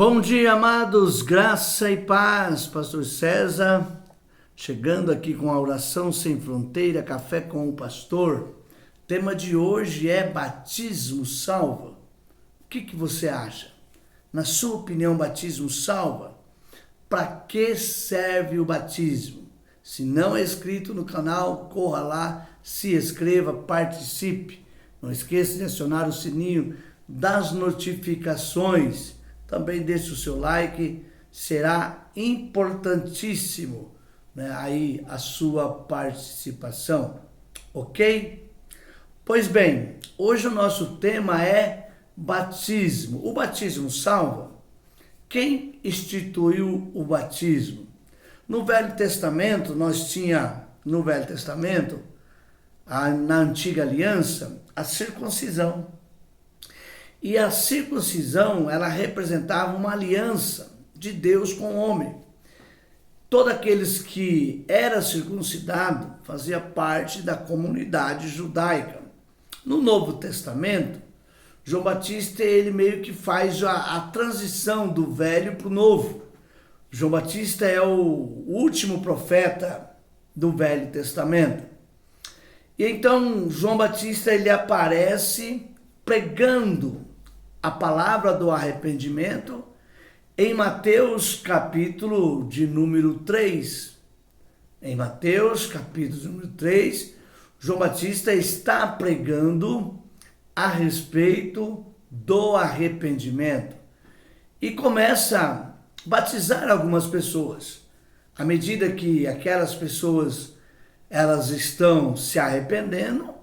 Bom dia, amados, graça e paz, Pastor César, chegando aqui com a oração sem fronteira, café com o pastor. O tema de hoje é batismo salva. O que você acha? Na sua opinião, batismo salva? Para que serve o batismo? Se não é inscrito no canal, corra lá, se inscreva, participe. Não esqueça de acionar o sininho das notificações. Também deixe o seu like, será importantíssimo, aí a sua participação, ok? Pois bem, hoje o nosso tema é batismo. O batismo salva? Quem instituiu o batismo? No Velho Testamento, na Antiga Aliança, a circuncisão. E a circuncisão, ela representava uma aliança de Deus com o homem. Todos aqueles que eram circuncidados faziam parte da comunidade judaica. No Novo Testamento, João Batista, ele meio que faz a transição do velho para o novo. João Batista é o último profeta do Velho Testamento. E então, João Batista, ele aparece pregando a palavra do arrependimento em Mateus capítulo de número 3. Em Mateus capítulo de número 3, João Batista está pregando a respeito do arrependimento e começa a batizar algumas pessoas. À medida que aquelas pessoas elas estão se arrependendo,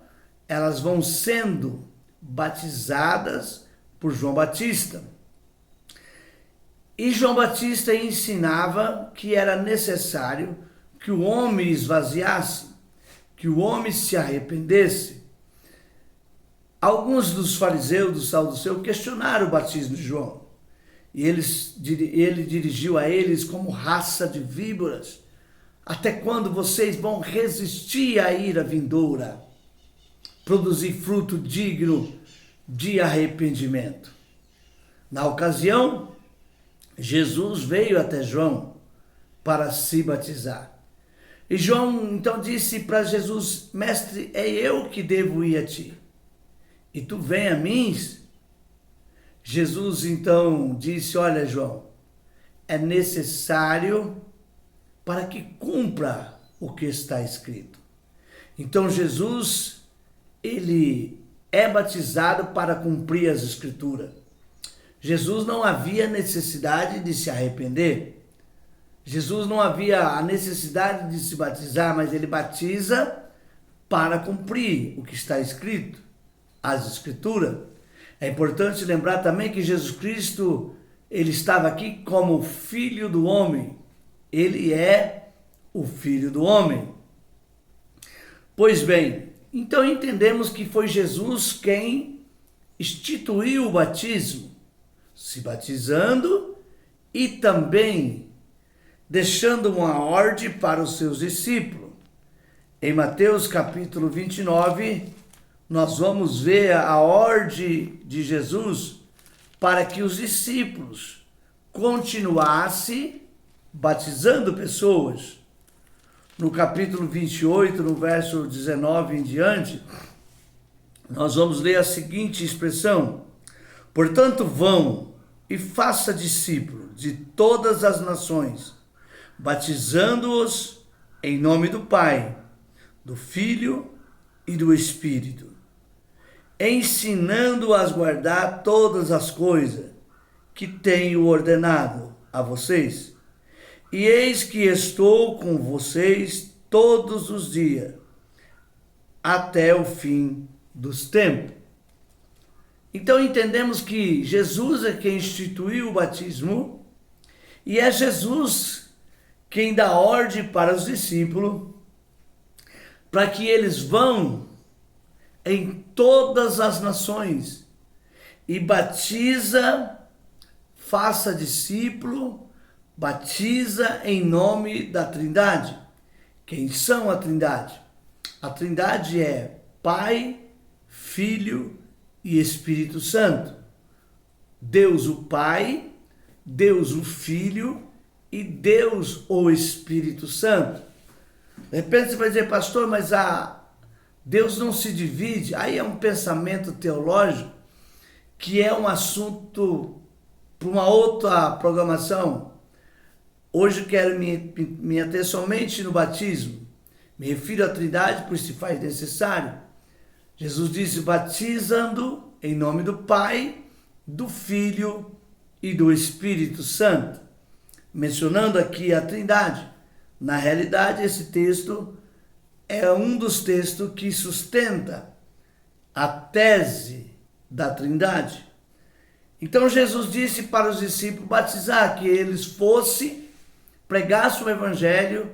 elas vão sendo batizadas por João Batista. E João Batista ensinava que era necessário que o homem esvaziasse, que o homem se arrependesse. Alguns dos fariseus, dos saduceus, questionaram o batismo de João. E ele dirigiu a eles como raça de víboras: até quando vocês vão resistir à ira vindoura? Produzir fruto digno de arrependimento. Na ocasião, Jesus veio até João para se batizar. E João então disse para Jesus: mestre, é eu que devo ir a ti, e tu vem a mim? Jesus então disse: olha, João, é necessário para que cumpra o que está escrito. Então Jesus, ele é batizado para cumprir as Escrituras. Jesus não havia necessidade de se arrepender. Jesus não havia a necessidade de se batizar, mas ele batiza para cumprir o que está escrito, as Escrituras. É importante lembrar também que Jesus Cristo, ele estava aqui como Filho do homem. Ele é o Filho do homem. Pois bem, então entendemos que foi Jesus quem instituiu o batismo, se batizando e também deixando uma ordem para os seus discípulos. Em Mateus capítulo 29, nós vamos ver a ordem de Jesus para que os discípulos continuassem batizando pessoas. No capítulo 28, no verso 19 em diante, nós vamos ler a seguinte expressão: portanto, vão e faça discípulos de todas as nações, batizando-os em nome do Pai, do Filho e do Espírito, ensinando-os a guardar todas as coisas que tenho ordenado a vocês. E eis que estou com vocês todos os dias, até o fim dos tempos. Então entendemos que Jesus é quem instituiu o batismo e é Jesus quem dá ordem para os discípulos para que eles vão em todas as nações e faça discípulo, batiza em nome da Trindade. Quem são a Trindade? A Trindade é Pai, Filho e Espírito Santo. Deus o Pai Deus o Filho e Deus o Espírito Santo. De repente você vai dizer, pastor, mas Deus não se divide. Aí é um pensamento teológico que é um assunto para uma outra programação. Hoje eu quero me ater somente no batismo. Me refiro à Trindade, pois se faz necessário. Jesus disse, batizando em nome do Pai, do Filho e do Espírito Santo. Mencionando aqui a Trindade. Na realidade, esse texto é um dos textos que sustenta a tese da Trindade. Então Jesus disse para os discípulos batizar, que eles pregassem o Evangelho,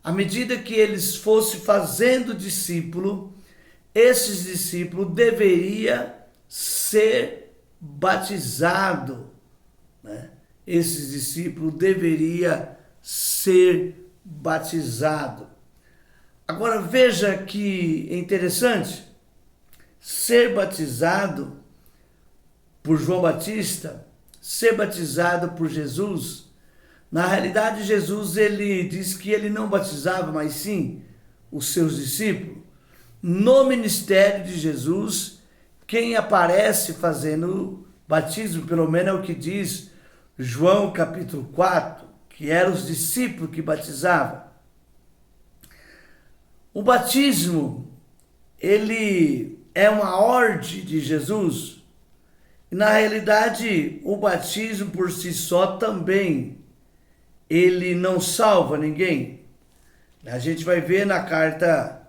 à medida que eles fossem fazendo discípulo, esses discípulos deveriam ser batizados, né? Esses discípulos deveriam ser batizados. Agora veja que é interessante, ser batizado por João Batista, ser batizado por Jesus. Na realidade, Jesus ele diz que ele não batizava, mas sim os seus discípulos. No ministério de Jesus, quem aparece fazendo batismo, pelo menos é o que diz João capítulo 4, que eram os discípulos que batizavam. O batismo, ele é uma ordem de Jesus. E na realidade, o batismo por si só também, ele não salva ninguém. A gente vai ver na carta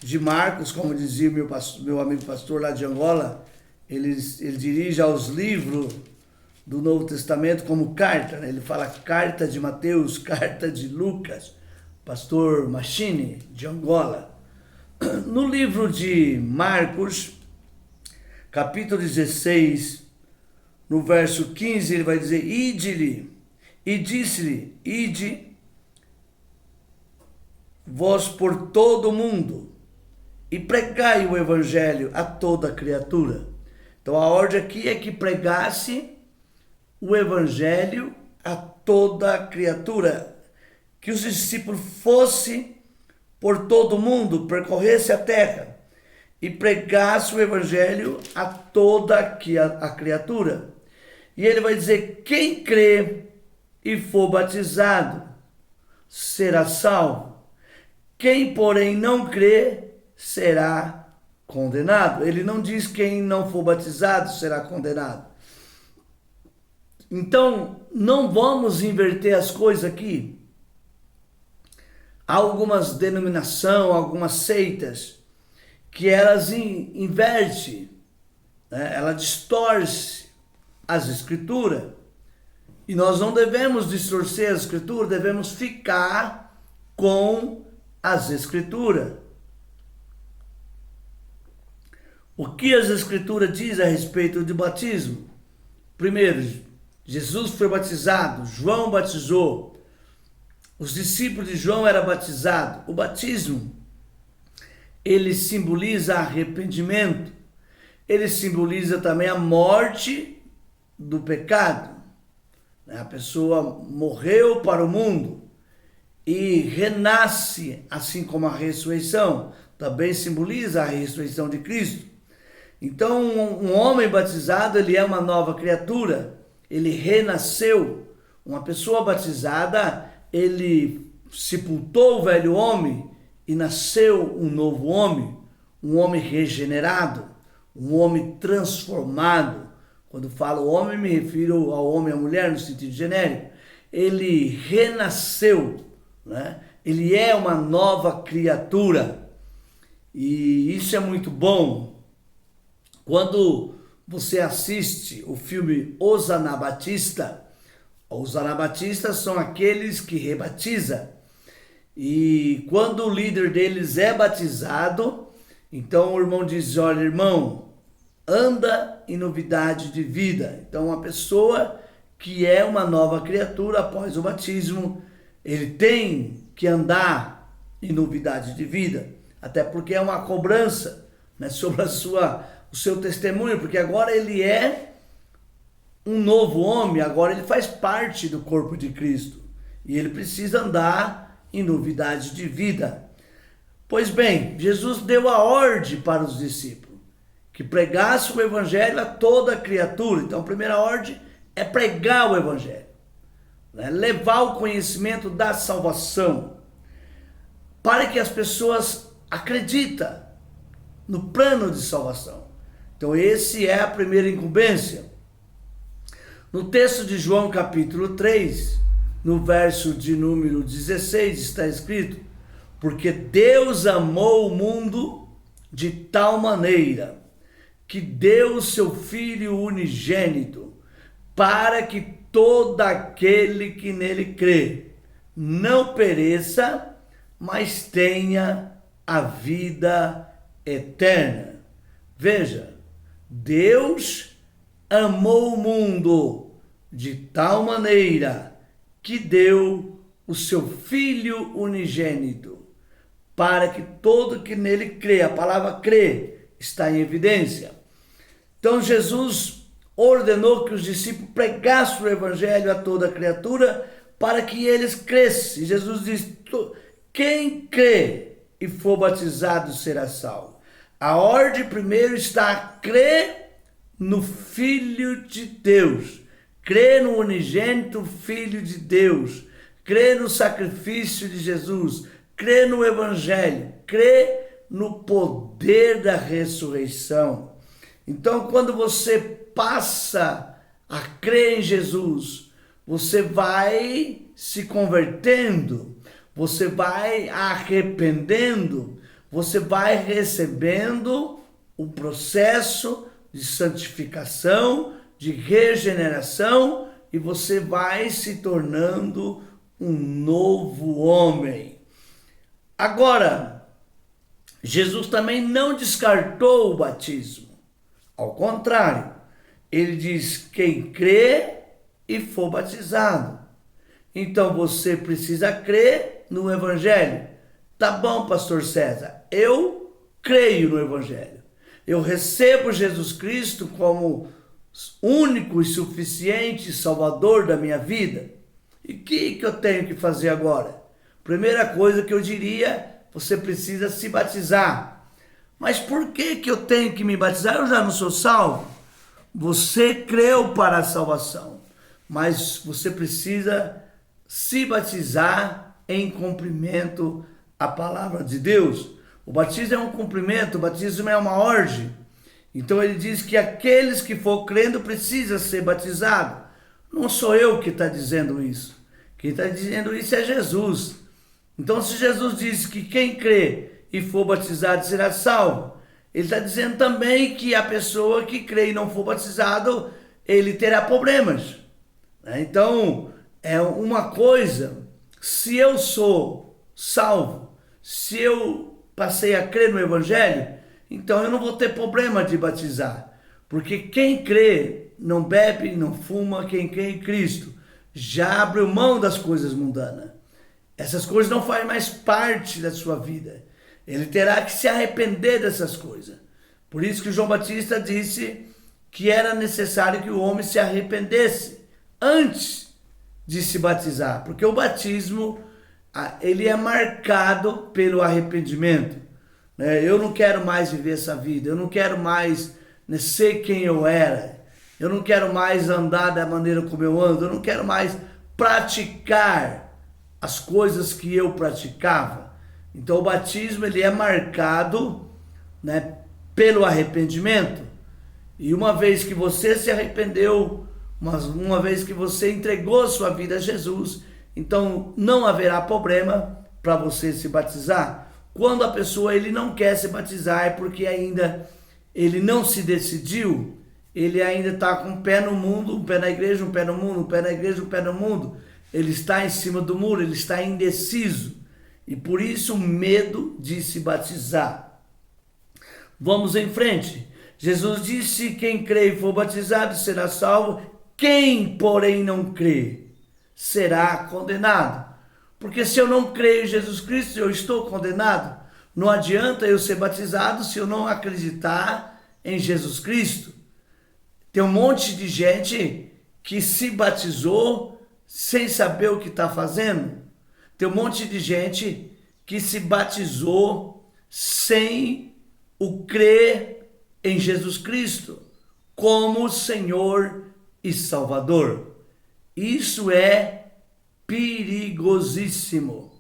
de Marcos, como dizia meu amigo pastor lá de Angola, ele dirige aos livros do Novo Testamento como carta, né? Ele fala carta de Mateus, carta de Lucas, pastor Machine de Angola. No livro de Marcos, capítulo 16, no verso 15, ele vai dizer, ide-lhe, e disse-lhe, ide vós por todo o mundo, e pregai o evangelho a toda criatura. Então a ordem aqui é que pregasse o evangelho a toda criatura, que os discípulos fossem por todo o mundo, percorresse a terra e pregasse o evangelho a toda a criatura. E ele vai dizer, quem crê e for batizado será salvo. Quem, porém, não crê será condenado. Ele não diz quem não for batizado será condenado. Então, não vamos inverter as coisas aqui. Há algumas denominações, algumas seitas, que elas invertem, né? Ela distorce as escrituras. E nós não devemos distorcer as escrituras, devemos ficar com as escrituras. O que as escrituras dizem a respeito do batismo? Primeiro, Jesus foi batizado, João batizou, os discípulos de João eram batizados. O batismo, ele simboliza arrependimento, ele simboliza também a morte do pecado. A pessoa morreu para o mundo e renasce, assim como a ressurreição também simboliza a ressurreição de Cristo. Então, um homem batizado, ele é uma nova criatura, ele renasceu. Uma pessoa batizada, ele sepultou o velho homem e nasceu um novo homem, um homem regenerado, um homem transformado. Quando falo homem, me refiro ao homem e à mulher no sentido genérico. Ele renasceu, né? Ele é uma nova criatura. E isso é muito bom. Quando você assiste o filme Os Anabatistas são aqueles que rebatizam. E quando o líder deles é batizado, então o irmão diz, olha, irmão, anda em novidade de vida. Então uma pessoa que é uma nova criatura após o batismo, ele tem que andar em novidade de vida. Até porque é uma cobrança, né, sobre o seu testemunho, porque agora ele é um novo homem, agora ele faz parte do corpo de Cristo. E ele precisa andar em novidade de vida. Pois bem, Jesus deu a ordem para os discípulos que pregasse o evangelho a toda criatura. Então a primeira ordem é pregar o evangelho, né? Levar o conhecimento da salvação, para que as pessoas acreditem no plano de salvação. Então esse é a primeira incumbência. No texto de João capítulo 3, no verso de número 16, está escrito: porque Deus amou o mundo de tal maneira que deu o seu Filho unigênito, para que todo aquele que nele crê não pereça, mas tenha a vida eterna. Veja, Deus amou o mundo de tal maneira que deu o seu Filho unigênito, para que todo que nele crê, a palavra crê está em evidência. Então Jesus ordenou que os discípulos pregassem o evangelho a toda criatura, para que eles crescem. Jesus diz: quem crê e for batizado será salvo. A ordem primeiro está a crer no Filho de Deus, crer no unigênito Filho de Deus, crer no sacrifício de Jesus, crer no evangelho, crer no poder da ressurreição. Então, quando você passa a crer em Jesus, você vai se convertendo, você vai arrependendo, você vai recebendo um processo de santificação, de regeneração, e você vai se tornando um novo homem. Agora, Jesus também não descartou o batismo. Ao contrário, ele diz: quem crê e for batizado. Então você precisa crer no evangelho. Tá bom, pastor César, eu creio no evangelho. Eu recebo Jesus Cristo como único e suficiente Salvador da minha vida. E o que eu tenho que fazer agora? Primeira coisa que eu diria: você precisa se batizar. Mas por que eu tenho que me batizar? Eu já não sou salvo. Você creu para a salvação, mas você precisa se batizar em cumprimento à palavra de Deus. O batismo é um cumprimento, o batismo é uma ordem. Então ele diz que aqueles que for crendo precisam ser batizados. Não sou eu que está dizendo isso. Quem está dizendo isso é Jesus. Então, se Jesus disse que quem crê e for batizado será salvo, ele está dizendo também que a pessoa que crê e não for batizado, ele terá problemas. Então, é uma coisa: se eu sou salvo, se eu passei a crer no evangelho, então eu não vou ter problema de batizar. Porque quem crê não bebe, não fuma, quem crê em Cristo já abriu mão das coisas mundanas. Essas coisas não fazem mais parte da sua vida. Ele terá que se arrepender dessas coisas. Por isso que João Batista disse que era necessário que o homem se arrependesse antes de se batizar. Porque o batismo, ele é marcado pelo arrependimento. Eu não quero mais viver essa vida. Eu não quero mais ser quem eu era. Eu não quero mais andar da maneira como eu ando. Eu não quero mais praticar as coisas que eu praticava. Então o batismo, ele é marcado, pelo arrependimento. E uma vez que você se arrependeu, uma vez que você entregou sua vida a Jesus, então não haverá problema para você se batizar. Quando a pessoa ele não quer se batizar, é porque ainda ele não se decidiu, ele ainda está com um pé no mundo, um pé na igreja, um pé no mundo, um pé na igreja, um pé no mundo. Ele está em cima do muro, ele está indeciso. E por isso o medo de se batizar. Vamos em frente. Jesus disse: quem crê e for batizado será salvo. Quem, porém, não crê será condenado. Porque se eu não creio em Jesus Cristo, eu estou condenado. Não adianta eu ser batizado se eu não acreditar em Jesus Cristo. Tem um monte de gente que se batizou sem saber o que está fazendo. Tem um monte de gente que se batizou sem o crer em Jesus Cristo como Senhor e Salvador. Isso é perigosíssimo.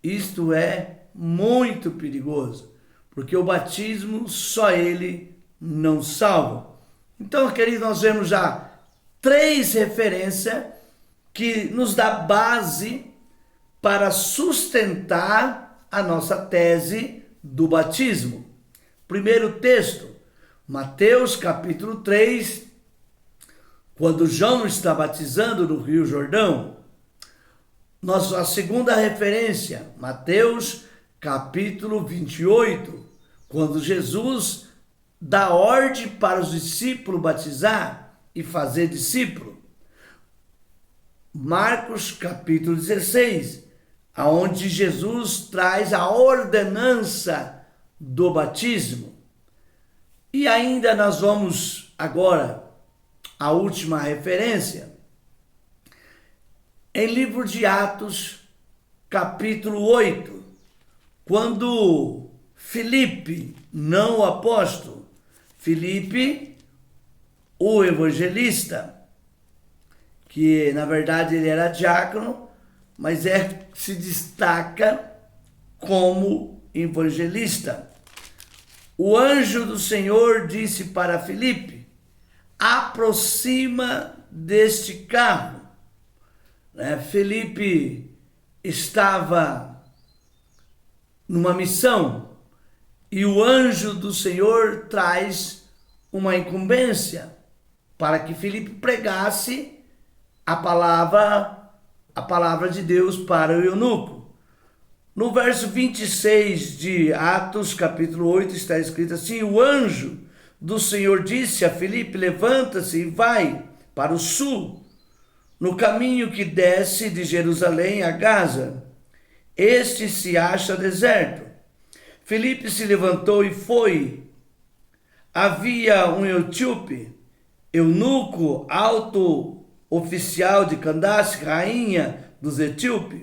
Isto é muito perigoso, porque o batismo só ele não salva. Então, queridos, nós vemos já 3 referências que nos dá base para sustentar a nossa tese do batismo. Primeiro texto, Mateus capítulo 3, quando João está batizando no Rio Jordão. A segunda referência, Mateus capítulo 28, quando Jesus dá ordem para os discípulos batizar e fazer discípulo. Marcos capítulo 16, aonde Jesus traz a ordenança do batismo. E ainda nós vamos agora a última referência, em livro de Atos, capítulo 8, quando Filipe, não o apóstolo, Filipe, o evangelista, que na verdade ele era diácono, mas se destaca como evangelista. O anjo do Senhor disse para Filipe: aproxima deste carro. Filipe estava numa missão e o anjo do Senhor traz uma incumbência para que Filipe pregasse a palavra de Deus para o eunuco. No verso 26 de Atos, capítulo 8, está escrito assim: o anjo do Senhor disse a Filipe: levanta-se e vai para o sul, no caminho que desce de Jerusalém a Gaza. Este se acha deserto. Filipe se levantou e foi. Havia um etíope, eunuco, alto oficial de Candace, rainha dos etíopes,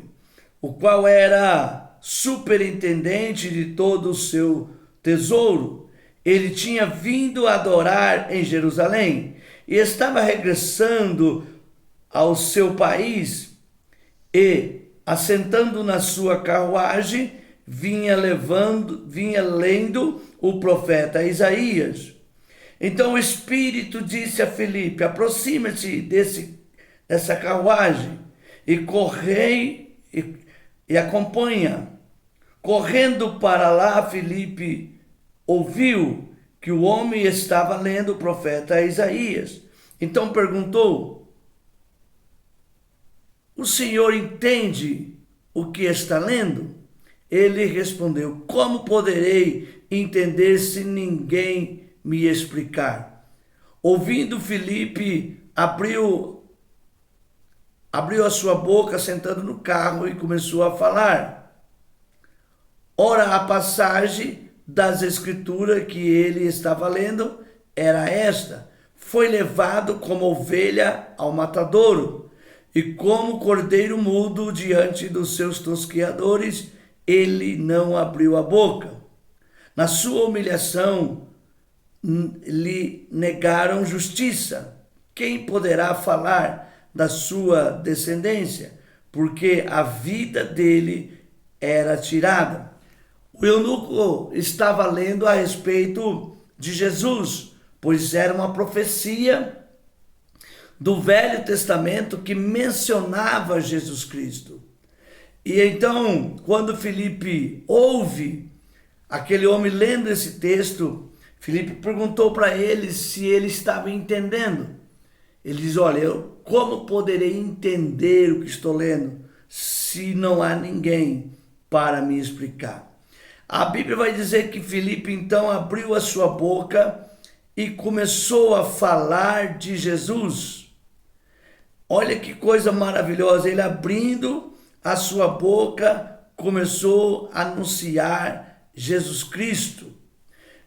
o qual era superintendente de todo o seu tesouro. Ele tinha vindo adorar em Jerusalém e estava regressando ao seu país e, assentando na sua carruagem, vinha lendo o profeta Isaías. Então o Espírito disse a Filipe: aproxima-te dessa carruagem e acompanha. Correndo para lá, Filipe ouviu que o homem estava lendo o profeta Isaías. Então perguntou: o senhor entende o que está lendo? Ele respondeu: como poderei entender se ninguém me explicar? Ouvindo, Filipe abriu a sua boca sentando no carro e começou a falar. Ora, a passagem das escrituras que ele estava lendo era esta: foi levado como ovelha ao matadouro, e como cordeiro mudo diante dos seus tosqueadores, ele não abriu a boca. Na sua humilhação, lhe negaram justiça. Quem poderá falar da sua descendência? Porque a vida dele era tirada. O eunuco estava lendo a respeito de Jesus, pois era uma profecia do Velho Testamento que mencionava Jesus Cristo. E então, quando Filipe ouve aquele homem lendo esse texto, Filipe perguntou para ele se ele estava entendendo. Ele diz: olha, como poderei entender o que estou lendo se não há ninguém para me explicar? A Bíblia vai dizer que Filipe então abriu a sua boca e começou a falar de Jesus. Olha que coisa maravilhosa, ele abrindo a sua boca começou a anunciar Jesus Cristo.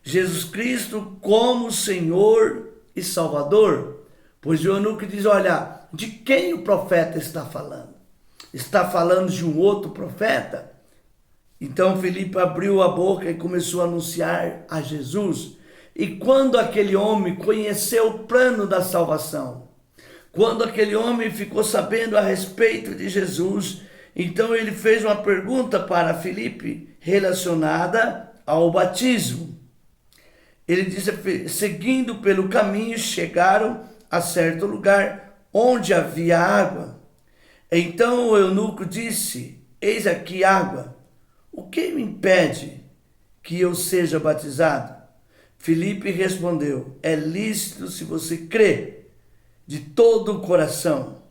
Jesus Cristo como Senhor e Salvador. Pois o eunuco diz, olha, de quem o profeta está falando? Está falando de um outro profeta? Então Filipe abriu a boca e começou a anunciar a Jesus. E quando aquele homem conheceu o plano da salvação, quando aquele homem ficou sabendo a respeito de Jesus, então ele fez uma pergunta para Filipe relacionada ao batismo. Ele disse, seguindo pelo caminho, chegaram a certo lugar onde havia água. Então o eunuco disse, eis aqui água, o que me impede que eu seja batizado? Filipe respondeu, é lícito se você crê de todo o coração.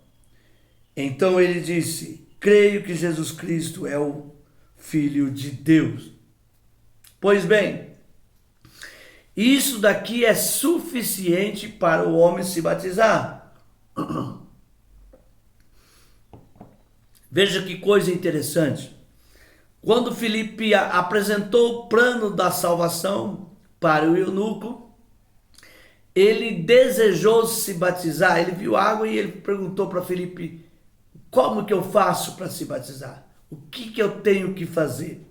Então ele disse, creio que Jesus Cristo é o Filho de Deus. Pois bem, isso daqui é suficiente para o homem se batizar. Veja que coisa interessante. Quando Filipe apresentou o plano da salvação para o eunuco, ele desejou se batizar. Ele viu água e ele perguntou para Filipe, como que eu faço para se batizar? O que eu tenho que fazer?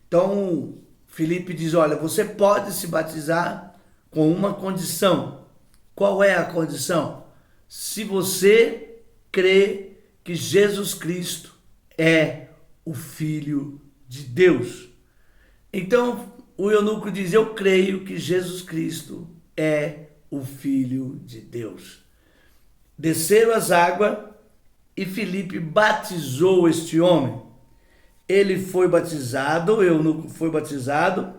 Então, Filipe diz, olha, você pode se batizar com uma condição. Qual é a condição? Se você crê que Jesus Cristo é o Filho de Deus. Então, o eunuco diz, eu creio que Jesus Cristo é o Filho de Deus. Desceram as águas e Filipe batizou este homem. Ele foi batizado, o eunuco foi batizado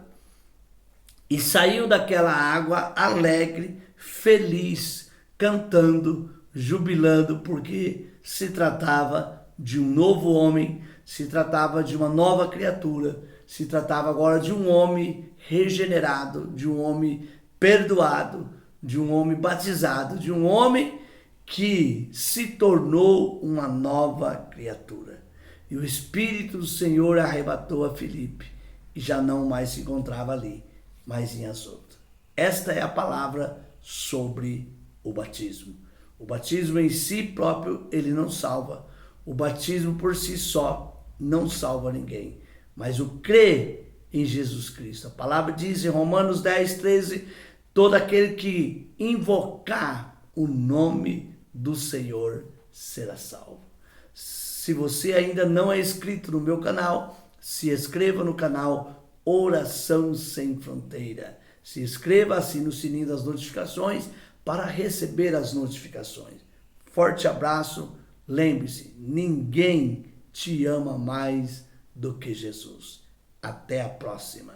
e saiu daquela água alegre, feliz, cantando, jubilando, porque se tratava de um novo homem, se tratava de uma nova criatura, se tratava agora de um homem regenerado, de um homem perdoado, de um homem batizado, de um homem que se tornou uma nova criatura. E o Espírito do Senhor arrebatou a Filipe e já não mais se encontrava ali, mas em Azoto. Esta é a palavra sobre o batismo. O batismo em si próprio, ele não salva. O batismo por si só não salva ninguém. Mas o crer em Jesus Cristo. A palavra diz em Romanos 10, 13, todo aquele que invocar o nome do Senhor será salvo. Se você ainda não é inscrito no meu canal, se inscreva no canal Oração Sem Fronteira. Se inscreva, assine o sininho das notificações para receber as notificações. Forte abraço. Lembre-se, ninguém te ama mais do que Jesus. Até a próxima.